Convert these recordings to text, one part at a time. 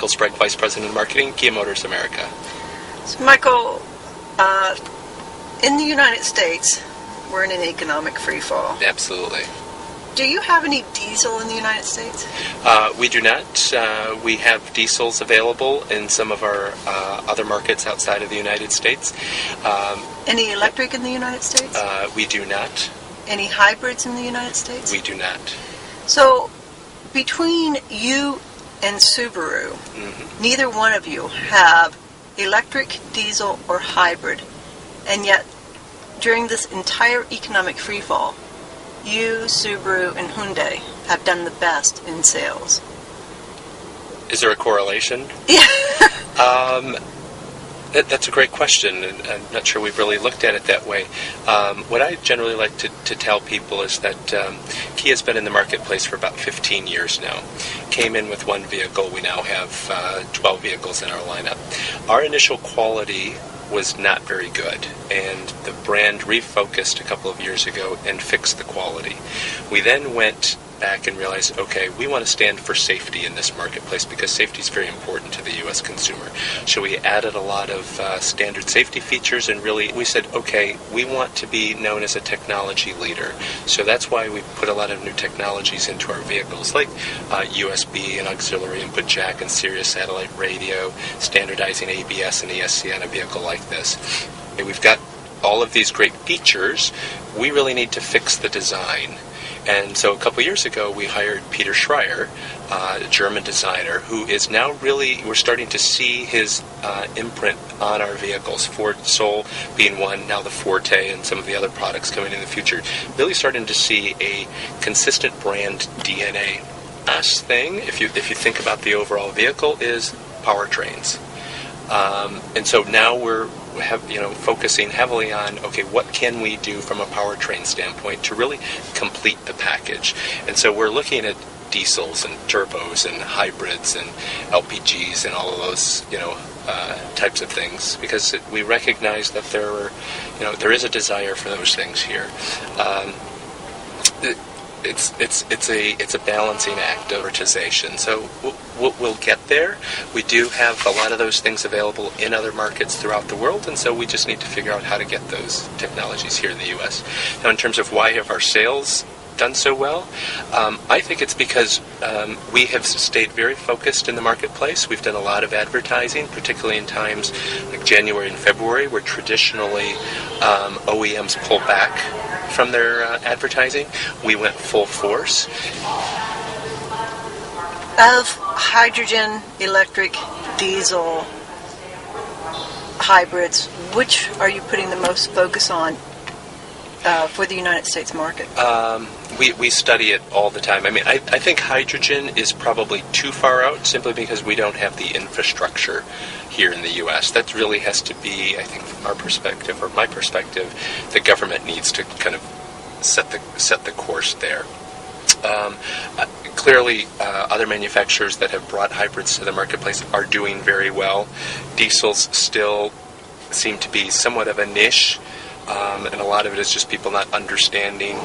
Michael Sprague, Vice President of Marketing, Kia Motors America. So Michael, in the United States, we're in an economic free fall. Absolutely. Do you have any diesel in the United States? We do not. We have diesels available in some of our other markets outside of the United States. Any electric in the United States? We do not. Any hybrids in the United States? We do not. So, between you and Subaru, neither one of you have electric, diesel, or hybrid, and yet during this entire economic freefall, you, Subaru, and Hyundai have done the best in sales. Is there a correlation? Yeah. That's a great question, and I'm not sure we've really looked at it that way. What I generally like to tell people is that Kia's been in the marketplace for about 15 years now. Came in with one vehicle. We now have 12 vehicles in our lineup. Our initial quality was not very good, and the brand refocused a couple of years ago and fixed the quality. We then went back and realized, okay, we want to stand for safety in this marketplace because safety is very important to the U.S. consumer. So we added a lot of standard safety features, and really we said, okay, we want to be known as a technology leader. So that's why we put a lot of new technologies into our vehicles, like USB and auxiliary input jack and Sirius satellite radio, standardizing ABS and ESC on a vehicle like this. And we've got all of these great features. We really need to fix the design. And so a couple years ago, we hired Peter Schreier, a German designer, who is now really, we're starting to see his imprint on our vehicles, Ford Soul being one, now the Forte and some of the other products coming in the future, really starting to see a consistent brand DNA. Last thing, if you think about the overall vehicle, is powertrains. And so now we're focusing heavily on, okay, what can we do from a powertrain standpoint to really complete the package? And so we're looking at diesels and turbos and hybrids and LPGs and all of those, types of things, because we recognize that there is a desire for those things here. It's a balancing act of prioritization. So we'll get there. We do have a lot of those things available in other markets throughout the world, and so we just need to figure out how to get those technologies here in the U.S. Now, in terms of why have our sales done so well, I think it's because we have stayed very focused in the marketplace. We've done a lot of advertising, particularly in times like January and February, where traditionally OEMs pull back from their advertising. We went full force. Of hydrogen, electric, diesel, hybrids, which are you putting the most focus on for the United States market? We study it all the time. I mean, I think hydrogen is probably too far out simply because we don't have the infrastructure here in the U.S. That really has to be, I think, from our perspective, or my perspective, the government needs to kind of set the course there. Clearly, other manufacturers that have brought hybrids to the marketplace are doing very well. Diesels still seem to be somewhat of a niche, and a lot of it is just people not understanding,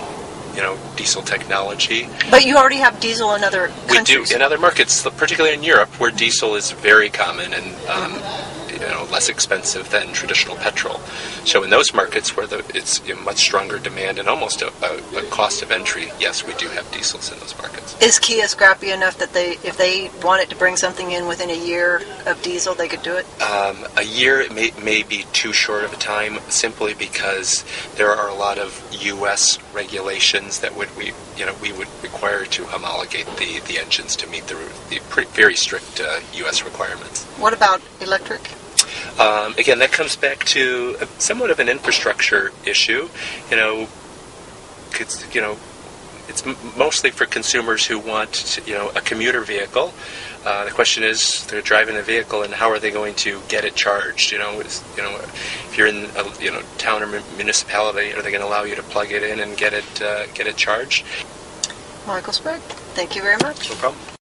diesel technology. But you already have diesel in other countries. We do in other markets, particularly in Europe, where diesel is very common and less expensive than traditional petrol. So in those markets where it's much stronger demand and almost a cost of entry, yes, we do have diesels in those markets. Is Kia scrappy enough that if they wanted to bring something in within a year of diesel, they could do it? A year may be too short of a time, simply because there are a lot of U.S. regulations that we would require to homologate the engines to meet the very strict U.S. requirements. What about electric? Again, that comes back to somewhat of an infrastructure issue. It's mostly for consumers who want, a commuter vehicle. The question is, they're driving a vehicle, and how are they going to get it charged? If you're in a town or municipality, are they going to allow you to plug it in and get it charged? Michael Sprague, thank you very much. No problem.